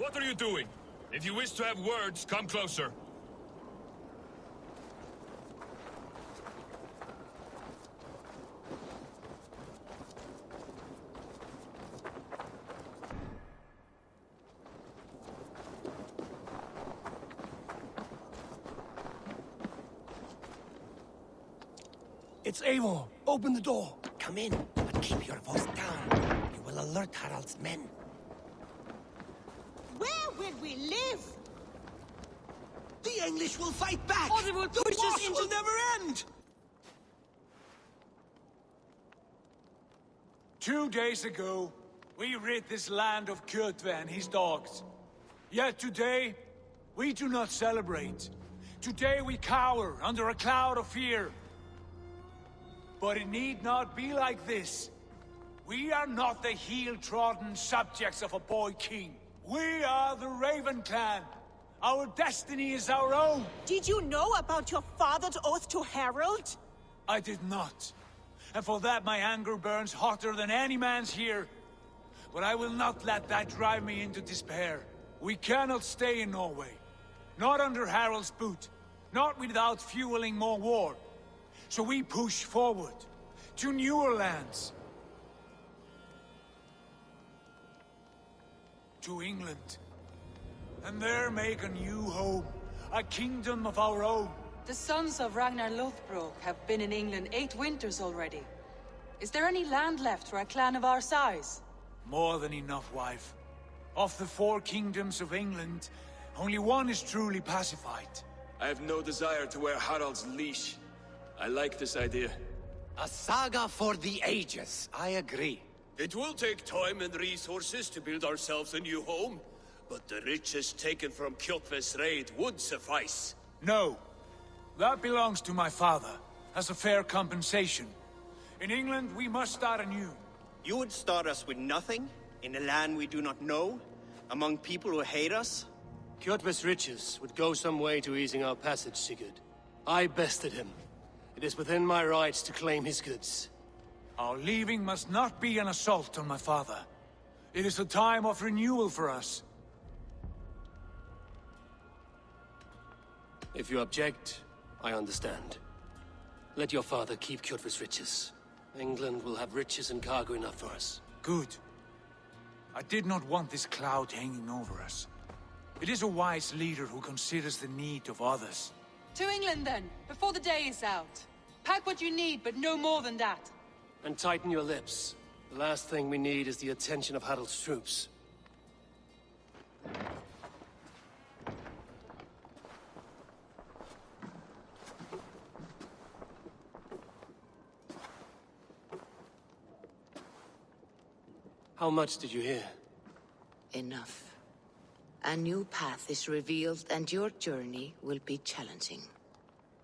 What are you doing? If you wish to have words, come closer. It's Eivor. Open the door. Come in, but keep your voice down. You will alert Harald's men. Where will we live? The English will fight back! Or they will the push us war will never end! 2 days ago, we rid this land of Kjotve and his dogs. Yet today, we do not celebrate. Today we cower under a cloud of fear. But it need not be like this. We are not the heel-trodden subjects of a boy king. We are the Raven clan. Our destiny is our own. Did you know about your father's oath to Harald? I did not. And for that my anger burns hotter than any man's here. But I will not let that drive me into despair. We cannot stay in Norway. Not under Harald's boot. Not without fueling more war. So we push forward, to newer lands. To England. And there make a new home, a kingdom of our own. The sons of Ragnar Lothbrok have been in England 8 winters already. Is there any land left for a clan of our size? More than enough, wife. Of the 4 kingdoms of England, only one is truly pacified. I have no desire to wear Harald's leash. I like this idea. A saga for the ages, I agree. It will take time and resources to build ourselves a new home, but the riches taken from Kjotve's raid would suffice. No. That belongs to my father, as a fair compensation. In England, we must start anew. You would start us with nothing? In a land we do not know? Among people who hate us? Kjotve's riches would go some way to easing our passage, Sigurd. I bested him. It is within my rights to claim his goods. Our leaving must not be an assault on my father. It is a time of renewal for us. If you object, I understand. Let your father keep Kjotve's riches. England will have riches and cargo enough for us. Good. I did not want this cloud hanging over us. It is a wise leader who considers the need of others. To England then, before the day is out. Pack what you need, but no more than that. And tighten your lips. The last thing we need is the attention of Harald's troops. How much did you hear? Enough. A new path is revealed and your journey will be challenging.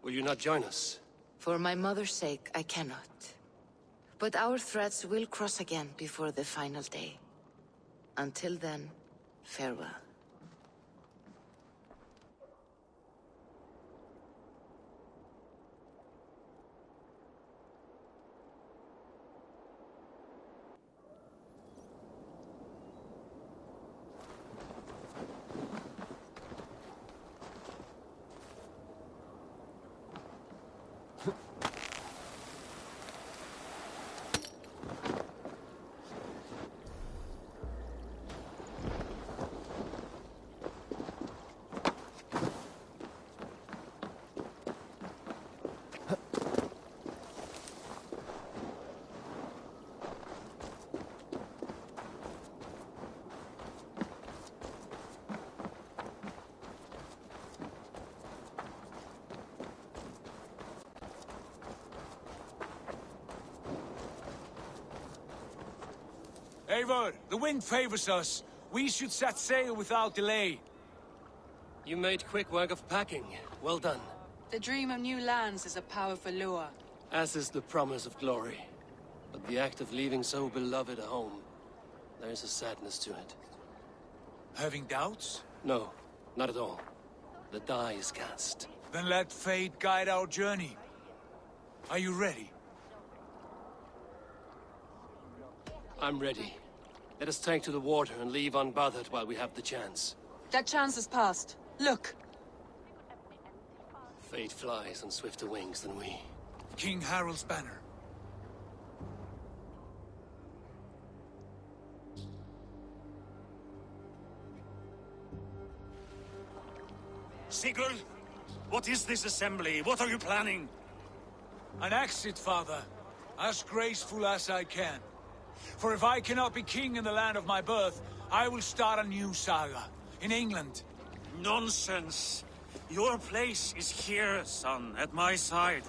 Will you not join us? For my mother's sake, I cannot. But our threads will cross again before the final day. Until then, farewell. Eivor, the wind favors us. We should set sail without delay. You made quick work of packing. Well done. The dream of new lands is a powerful lure. As is the promise of glory. But the act of leaving so beloved a home, there is a sadness to it. Having doubts? No, not at all. The die is cast. Then let fate guide our journey. Are you ready? I'm ready. Let us take to the water and leave unbothered while we have the chance. That chance has passed. Look! Fate flies on swifter wings than we. King Harald's banner. Sigurd, what is this assembly? What are you planning? An exit, father. As graceful as I can. For if I cannot be king in the land of my birth, I will start a new saga. In England. Nonsense. Your place is here, son, at my side.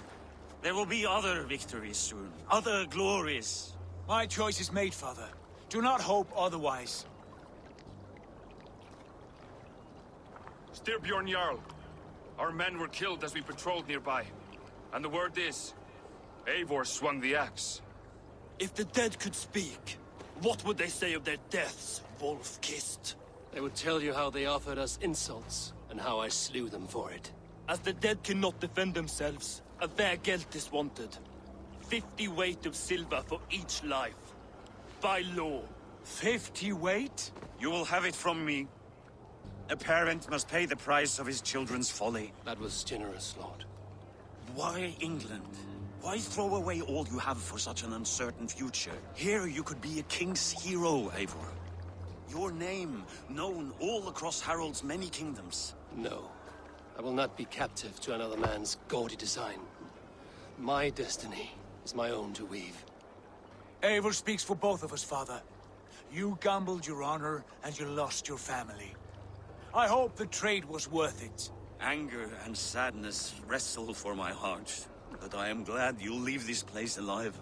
There will be other victories soon. Other glories. My choice is made, father. Do not hope otherwise. Styrbjorn Jarl. Our men were killed as we patrolled nearby. And the word is, Eivor swung the axe. If the dead could speak, what would they say of their deaths, wolf-kissed? They would tell you how they offered us insults, and how I slew them for it. As the dead cannot defend themselves, a vergelt is wanted. 50 weight of silver for each life. By law. 50 weight? You will have it from me. A parent must pay the price of his children's folly. That was generous, Lord. Why England? Why throw away all you have for such an uncertain future? Here you could be a king's hero, Eivor. Your name known all across Harald's many kingdoms. No. I will not be captive to another man's gaudy design. My destiny is my own to weave. Eivor speaks for both of us, father. You gambled your honor, and you lost your family. I hope the trade was worth it. Anger and sadness wrestle for my heart, but I am glad you'll leave this place alive.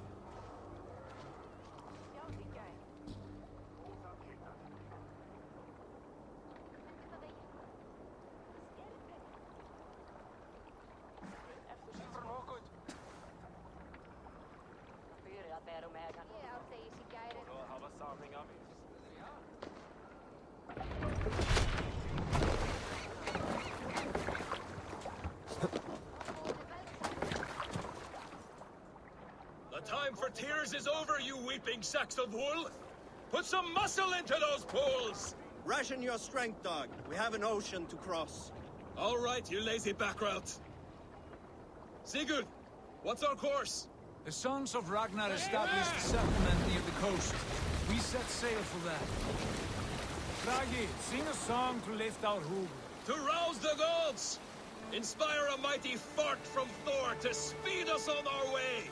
The time for tears is over, you weeping sacks of wool! Put some muscle into those pools! Ration your strength, dog. We have an ocean to cross. All right, you lazy backrout. Sigurd, what's our course? The sons of Ragnar established a settlement near the coast. We set sail for that. Bragi, sing a song to lift our hoof. To rouse the gods! Inspire a mighty fart from Thor to speed us on our way!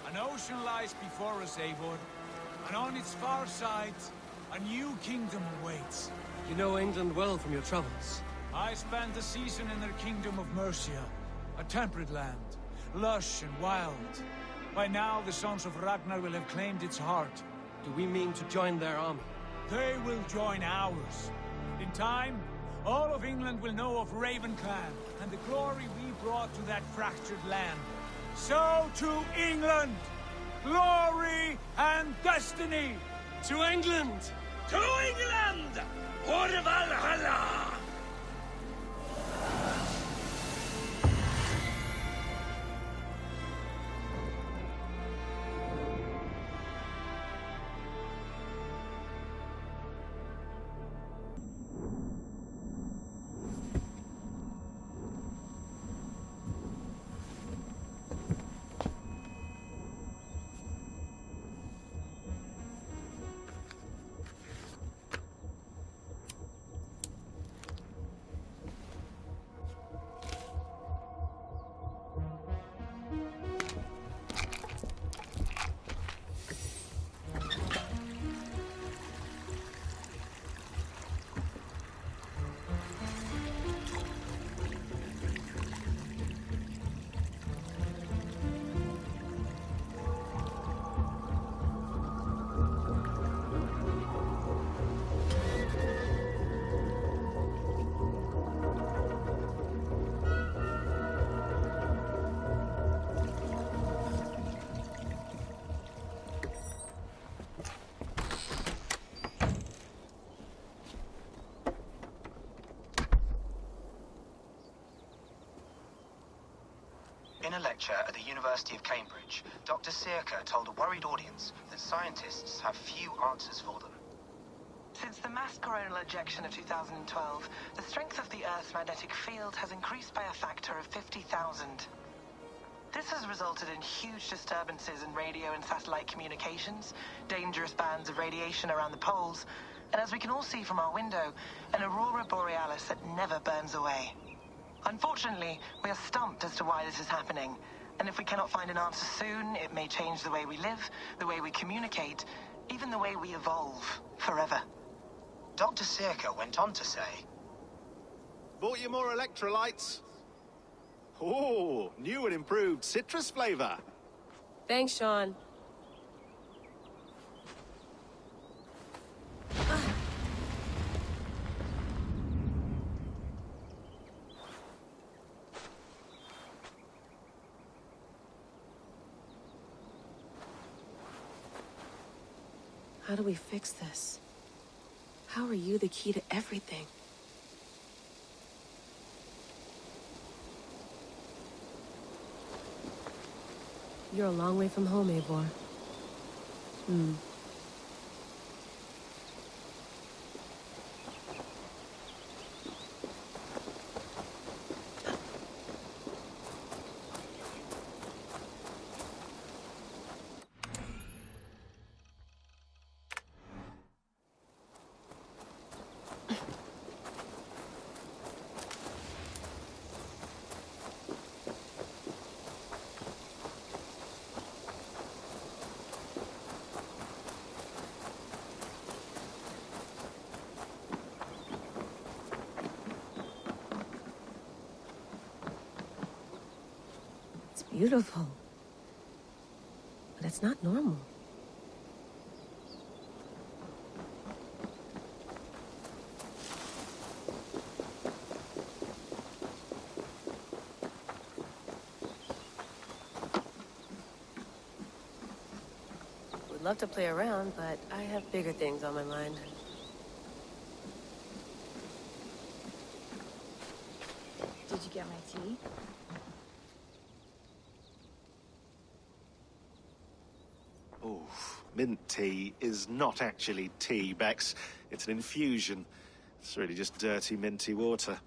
An ocean lies before us, Eivor, and on its far side, a new kingdom awaits. You know England well from your travels. I spent a season in their kingdom of Mercia, a temperate land, lush and wild. By now, the sons of Ragnar will have claimed its heart. Do we mean to join their army? They will join ours. In time, all of England will know of Raven Clan and the glory we brought to that fractured land. So to England! Glory and destiny! To England! To England! For Valhalla! In a lecture at the University of Cambridge, Dr. Sirka told a worried audience that scientists have few answers for them. Since the mass coronal ejection of 2012, the strength of the Earth's magnetic field has increased by a factor of 50,000. This has resulted in huge disturbances in radio and satellite communications, dangerous bands of radiation around the poles, and as we can all see from our window, an aurora borealis that never burns away. Unfortunately, we are stumped as to why this is happening, and if we cannot find an answer soon, it may change the way we live, the way we communicate, even the way we evolve, forever. Dr. Sirka went on to say, "Bought you more electrolytes? Oh, new and improved citrus flavor." Thanks, Sean. How do we fix this? How are you the key to everything? You're a long way from home, Eivor. Beautiful. But it's not normal. Would love to play around, but I have bigger things on my mind. Did you get my tea? Mint tea is not actually tea, Bex. It's an infusion. It's really just dirty, minty water.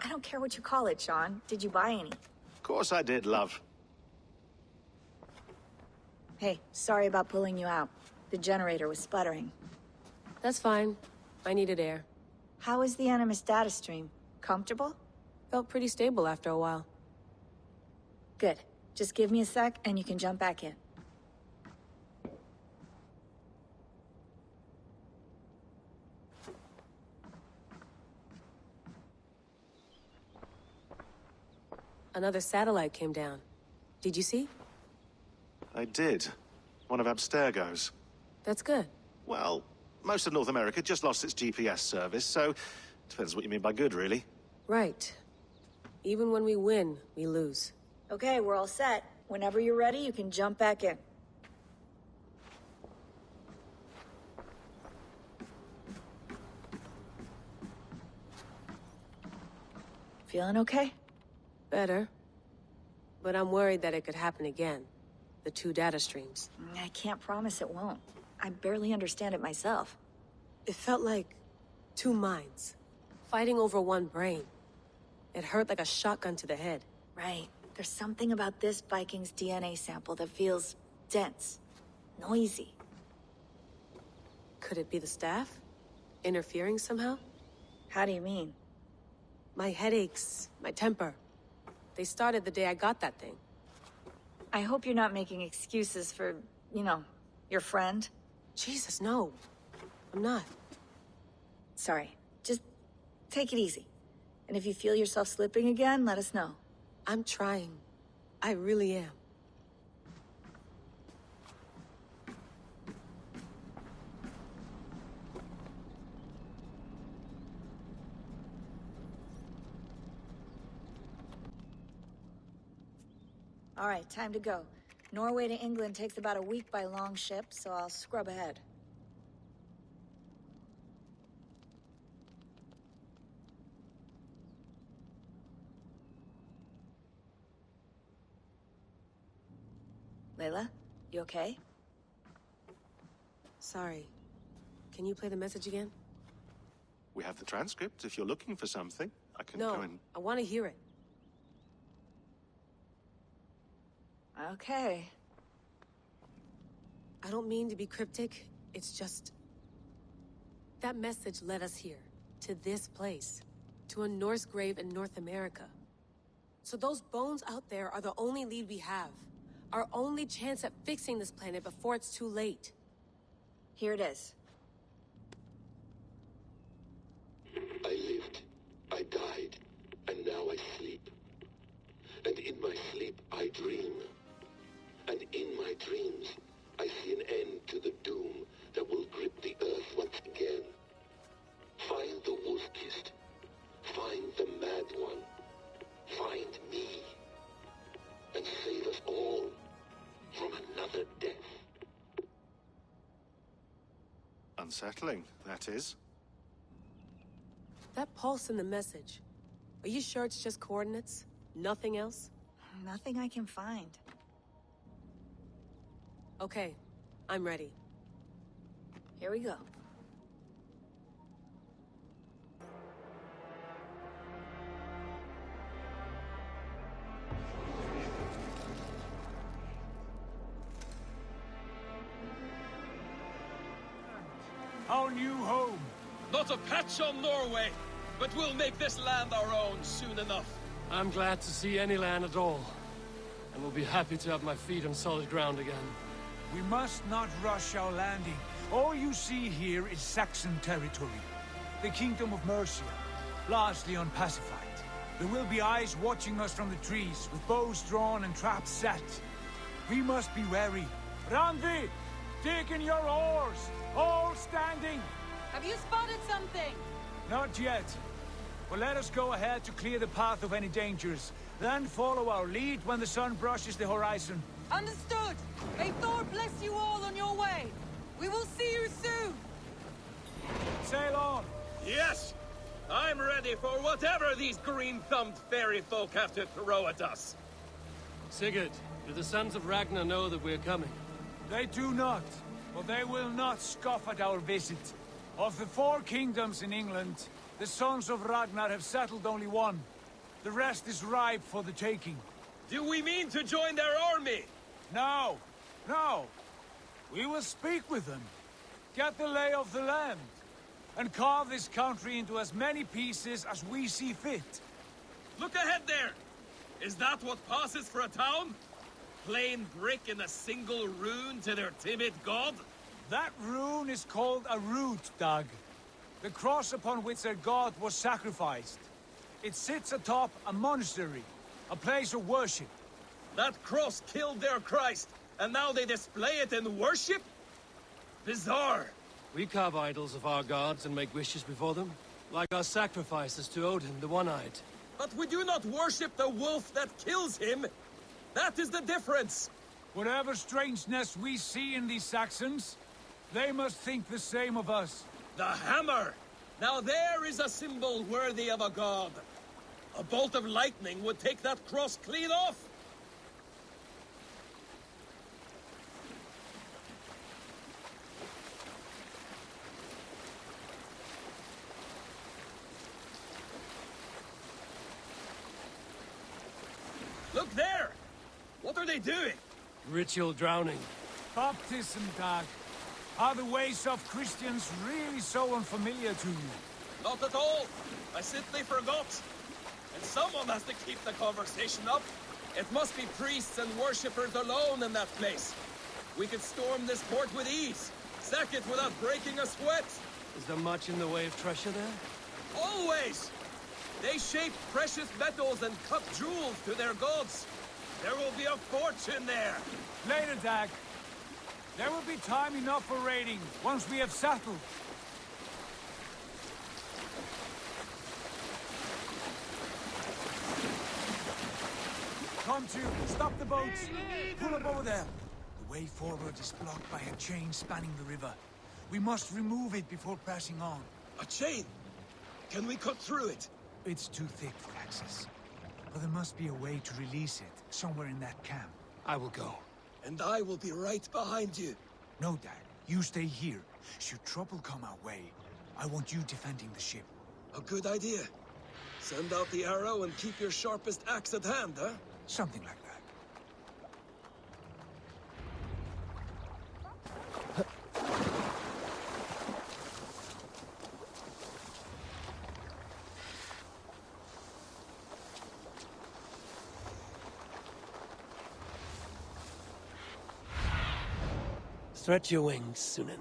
I don't care what you call it, Sean. Did you buy any? Of course I did, love. Hey, sorry about pulling you out. The generator was sputtering. That's fine. I needed air. How is the Animus data stream? Comfortable? Felt pretty stable after a while. Good. Just give me a sec and you can jump back in. Another satellite came down. Did you see? I did. One of Abstergo's. That's good. Well, most of North America just lost its GPS service, so depends what you mean by good, really. Right. Even when we win, we lose. Okay, we're all set. Whenever you're ready, you can jump back in. Feeling okay? Better. But I'm worried that it could happen again. The two data streams. I can't promise it won't. I barely understand it myself. It felt like two minds, fighting over one brain. It hurt like a shotgun to the head. Right. There's something about this Viking's DNA sample that feels dense, noisy. Could it be the staff? Interfering somehow? How do you mean? My headaches, my temper. They started the day I got that thing. I hope you're not making excuses for, you know, your friend. Jesus, no. I'm not. Sorry. Just take it easy. And if you feel yourself slipping again, let us know. I'm trying. I really am. All right, time to go. Norway to England takes about a week by long ship, so I'll scrub ahead. Layla, you okay? Sorry. Can you play the message again? We have the transcript. If you're looking for something, I can No, go and... I want to hear it. Okay. I don't mean to be cryptic. It's just... that message led us here. To this place. To a Norse grave in North America. So those bones out there are the only lead we have. Our only chance at fixing this planet before it's too late. Here it is. I lived, I died, and now I sleep. And in my sleep I dream. And in my dreams, I see an end to the doom that will grip the earth once again. Find the wolf-kissed. Find the mad one. Find me. And save us all from another death. Unsettling, that is. That pulse in the message. Are you sure it's just coordinates? Nothing else? Nothing I can find. Okay, I'm ready. Here we go. Our new home. Not a patch on Norway, but we'll make this land our own soon enough. I'm glad to see any land at all. And will be happy to have my feet on solid ground again. We must not rush our landing. All you see here is Saxon territory. The Kingdom of Mercia, largely unpacified. There will be eyes watching us from the trees, with bows drawn and traps set. We must be wary. Randvi, dig in your oars! All standing! Have you spotted something? Not yet. But let us go ahead to clear the path of any dangers. Then follow our lead when the sun brushes the horizon. Understood! May Thor bless you all on your way! We will see you soon! Sail on! Yes! I'm ready for whatever these green-thumbed fairy folk have to throw at us. Sigurd, do the sons of Ragnar know that we're coming? They do not, but they will not scoff at our visit. Of the 4 kingdoms in England, the sons of Ragnar have settled only one. The rest is ripe for the taking. Do we mean to join their army? No, no. We will speak with them, get the lay of the land, and carve this country into as many pieces as we see fit. Look ahead there! Is that what passes for a town? Plain brick in a single rune to their timid god? That rune is called a root, Dag. The cross upon which their god was sacrificed. It sits atop a monastery, a place of worship. That cross killed their Christ, and now they display it in worship? Bizarre. We carve idols of our gods and make wishes before them, like our sacrifices to Odin, the One-Eyed. But we do not worship the wolf that kills him. That is the difference. Whatever strangeness we see in these Saxons, they must think the same of us. The hammer! Now there is a symbol worthy of a god. A bolt of lightning would take that cross clean off. Look there! What are they doing? Ritual drowning. Baptism, Dag. Are the ways of Christians really so unfamiliar to you? Not at all. I simply forgot. And someone has to keep the conversation up. It must be priests and worshippers alone in that place. We could storm this port with ease. Sack it without breaking a sweat. Is there much in the way of treasure there? Always! They shape precious metals and cut jewels to their gods. There will be a fortune there. Later, Dag. There will be time enough for raiding, once we have settled. Come to, stop the boats. Pull up over there. The way forward is blocked by a chain spanning the river. We must remove it before pressing on. A chain? Can we cut through it? It's too thick for access. But there must be a way to release it, somewhere in that camp. I will go. And I will be right behind you. No, Dad. You stay here. Should trouble come our way, I want you defending the ship. A good idea. Send out the arrow and keep your sharpest axe at hand, huh? Something like that. Stretch your wings, Sunan.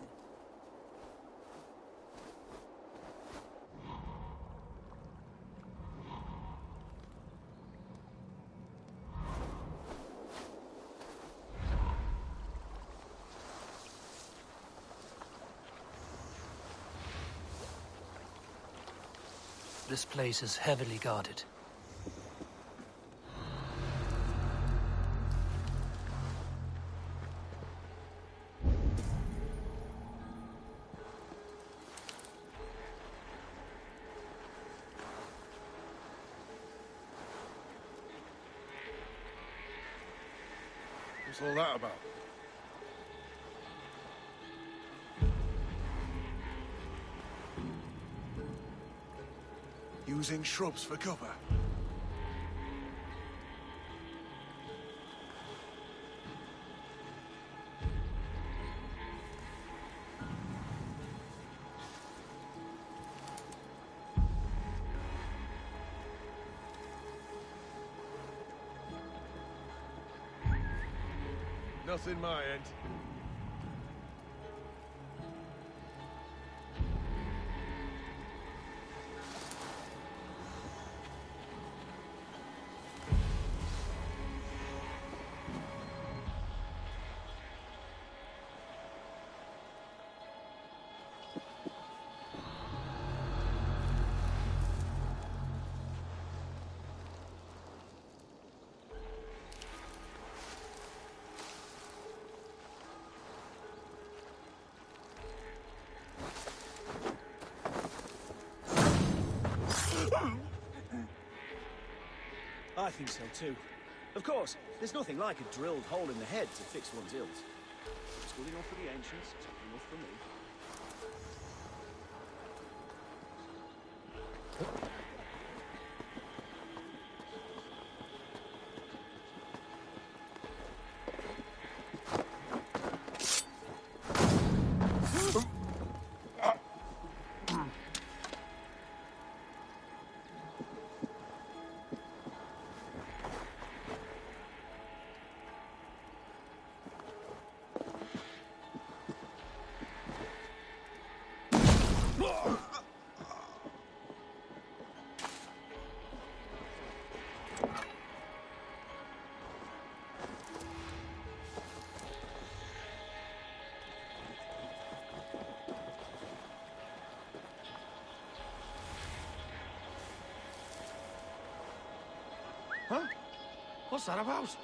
This place is heavily guarded. What's all that about? Using shrubs for cover. Nothing my end. I think so too. Of course, there's nothing like a drilled hole in the head to fix one's ills. It's good enough for the ancients, it's good enough for me. Huh? What's that about?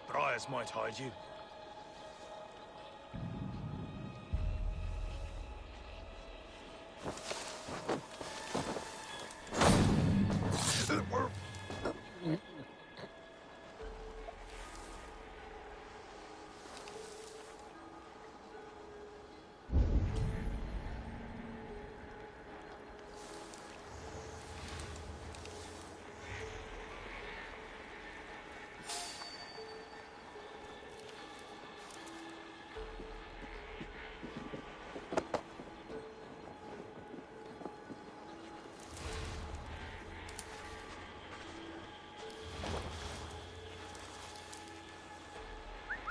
Briars might hide you.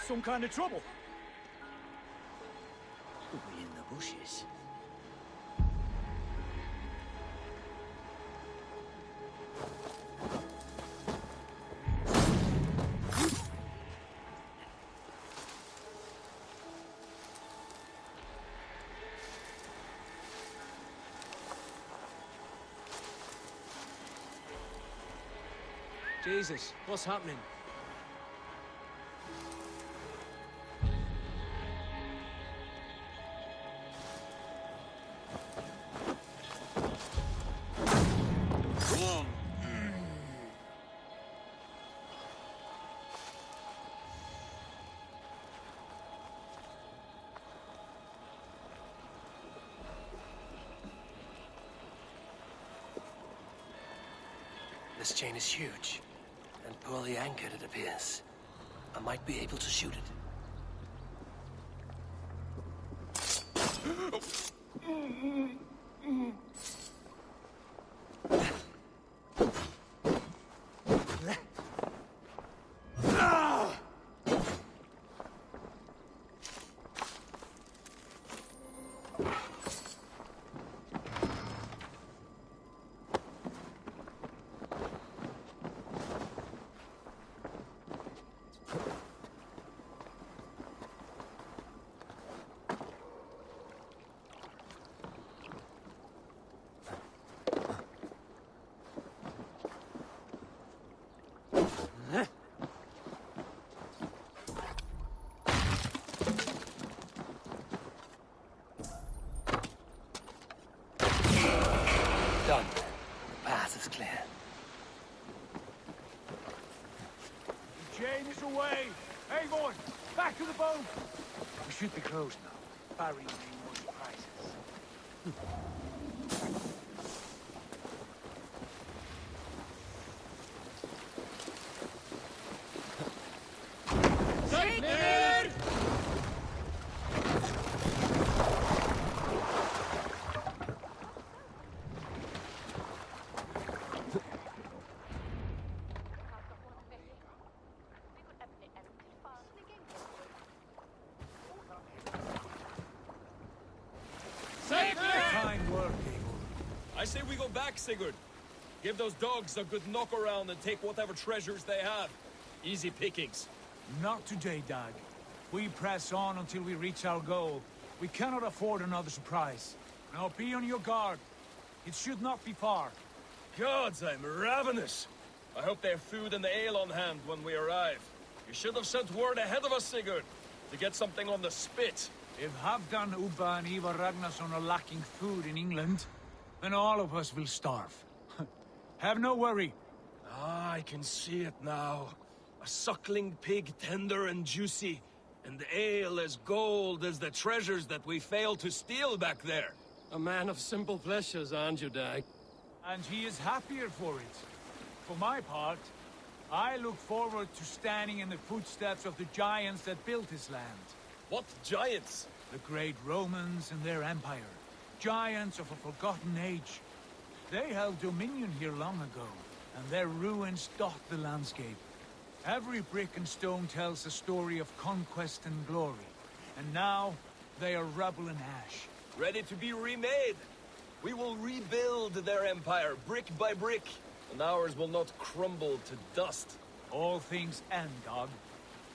Some kind of trouble. We'll be in the bushes. Jesus, what's happening? This chain is huge, and poorly anchored it appears. I might be able to shoot it. Done. The path is clear. The chain is away! Eivor, back to the boat! We should be close now. Barry made more surprises. Fine work, Eivor. I say we go back, Sigurd. Give those dogs a good knock around and take whatever treasures they have. Easy pickings. Not today, Dag. We press on until we reach our goal. We cannot afford another surprise. Now be on your guard. It should not be far. Gods, I'm ravenous. I hope they have food and the ale on hand when we arrive. You should have sent word ahead of us, Sigurd, to get something on the spit. If Halfdan, Ubba and Ivar Ragnarsson are lacking food in England, then all of us will starve. Have no worry. Ah, I can see it now. A suckling pig, tender and juicy, and the ale as gold as the treasures that we failed to steal back there. A man of simple pleasures, aren't you, Dag? And he is happier for it. For my part, I look forward to standing in the footsteps of the giants that built this land. What giants? The great Romans and their empire. Giants of a forgotten age. They held dominion here long ago, and their ruins dot the landscape. Every brick and stone tells a story of conquest and glory. And now, they are rubble and ash. Ready to be remade. We will rebuild their empire, brick by brick, and ours will not crumble to dust. All things end, Dog.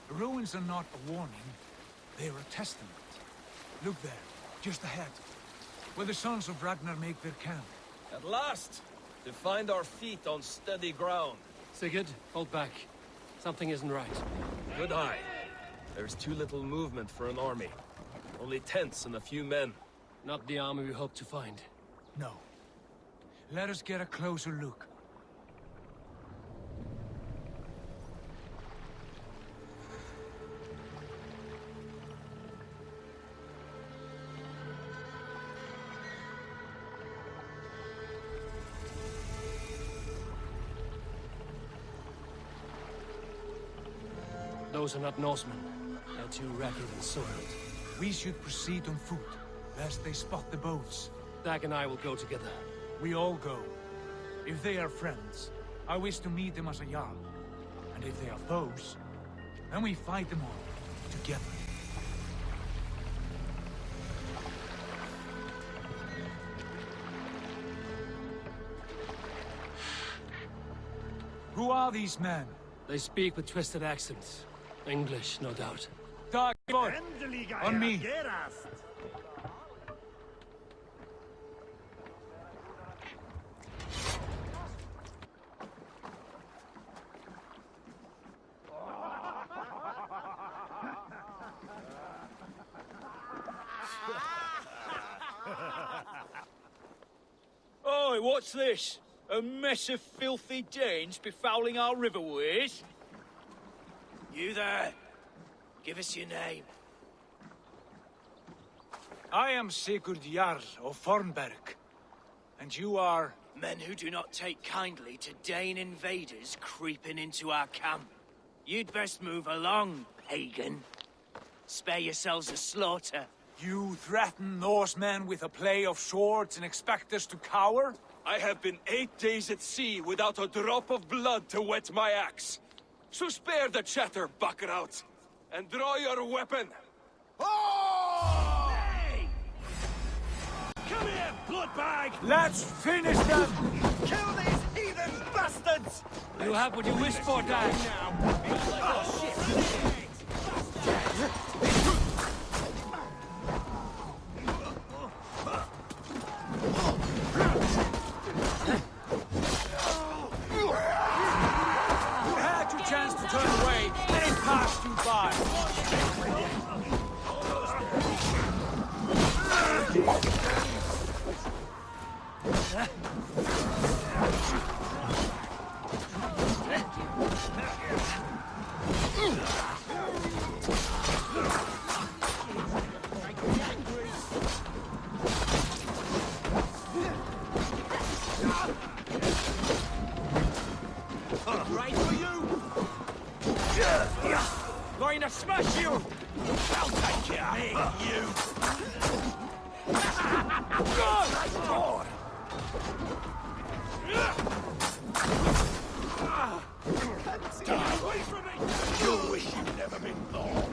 The ruins are not a warning. They're a testament. Look there, just ahead, where the sons of Ragnar make their camp. At last! To find our feet on steady ground. Sigurd, hold back. Something isn't right. Good eye. There's too little movement for an army. Only tents and a few men. Not the army we hoped to find. No. Let us get a closer look. Those are not Norsemen. They're too ragged and soiled. We should proceed on foot, lest they spot the boats. Dag and I will go together. We all go. If they are friends, I wish to meet them as a Jarl. And if they are foes, then we fight them all, together. Who are these men? They speak with twisted accents. English, no doubt. Dag, on me. Oi, what's this? A mess of filthy Danes befouling our riverways? You there. Give us your name. I am Sigurd Jarl of Fornberg. And you are... Men who do not take kindly to Dane invaders creeping into our camp. You'd best move along, pagan. Spare yourselves a slaughter. You threaten Norsemen with a play of swords and expect us to cower? I have been 8 days at sea without a drop of blood to wet my axe. So spare the chatter, buckerout, and draw your weapon. Oh! Hey! Come here, bloodbag! Let's finish them! Kill these heathen bastards! You have what you wish for, Dad. Oh, shit! You had your chance to turn away, and it passed you by. Right for you! Going to smash you! I'll take care of you! Stay away from me! You wish you'd never been born!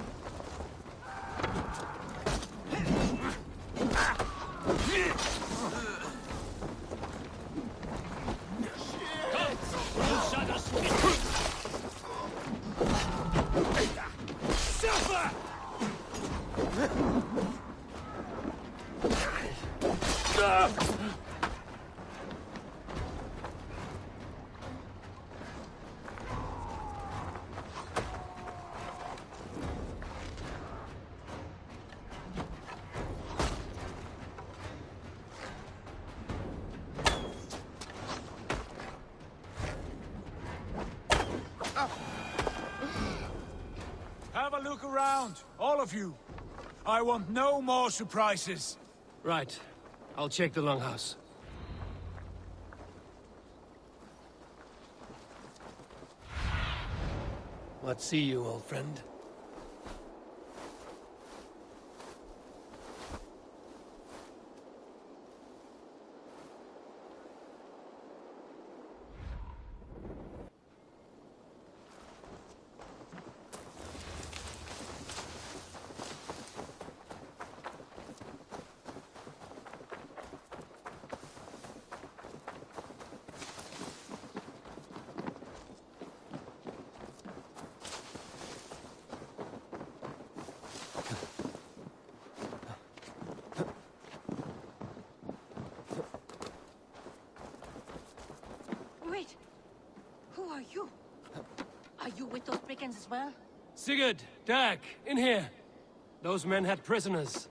Suffer! Have a look around, all of you. I want no more surprises. Right. I'll check the longhouse. What see you, old friend? Wait! Who are you? Are you with those brigands as well? Sigurd! Dag! In here! Those men had prisoners.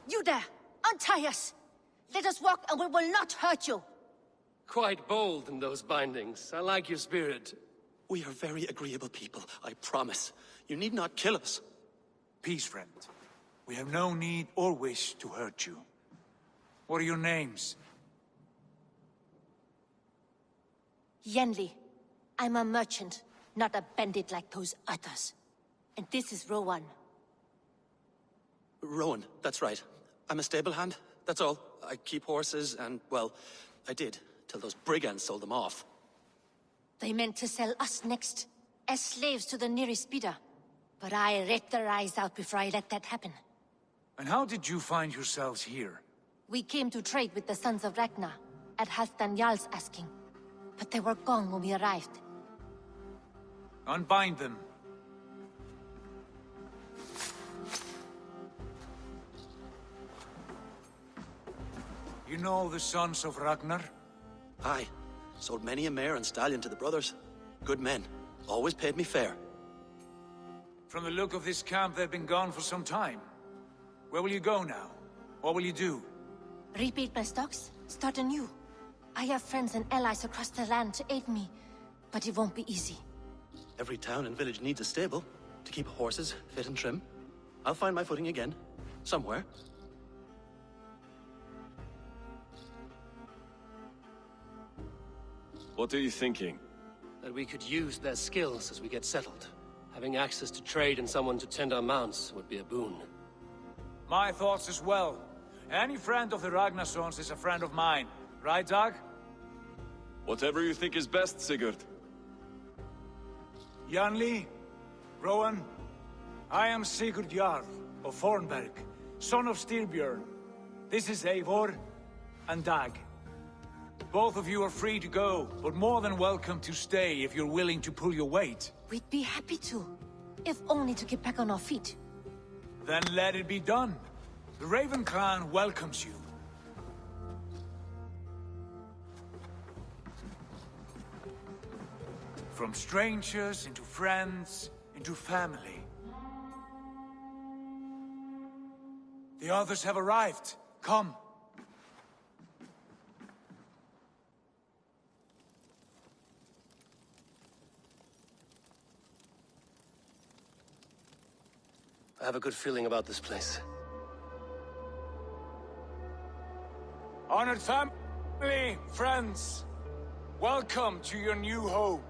You there! Untie us! Let us walk and we will not hurt you! Quite bold in those bindings. I like your spirit. We are very agreeable people, I promise. You need not kill us. Peace, friend. We have no need or wish to hurt you. What are your names? Yenli. I'm a merchant, not a bandit like those others. And this is Rowan. Rowan, that's right. I'm a stable hand, that's all. I keep horses and, well, I did, till those brigands sold them off. They meant to sell us next, as slaves to the nearest bidder. But I ripped their eyes out before I let that happen. And how did you find yourselves here? We came to trade with the Sons of Ragnar, at Halfdan Jarl's asking. But they were gone when we arrived. Unbind them. You know the Sons of Ragnar? Aye. Sold many a mare and stallion to the brothers. Good men. Always paid me fair. From the look of this camp, they've been gone for some time. Where will you go now? What will you do? Rebuild my stocks, start anew. I have friends and allies across the land to aid me, but it won't be easy. Every town and village needs a stable to keep horses fit and trim. I'll find my footing again. Somewhere. What are you thinking? That we could use their skills as we get settled. Having access to trade and someone to tend our mounts would be a boon. My thoughts as well. Any friend of the Ragnarsons is a friend of mine. Right, Dag? Whatever you think is best, Sigurd. Janli, Rowan, I am Sigurd Jarl of Fornberg, son of Styrbjörn. This is Eivor and Dag. Both of you are free to go, but more than welcome to stay if you're willing to pull your weight. We'd be happy to, if only to get back on our feet. Then let it be done. The Raven clan welcomes you. From strangers into friends, into family. The others have arrived. Come. I have a good feeling about this place. Honored family, friends, welcome to your new home.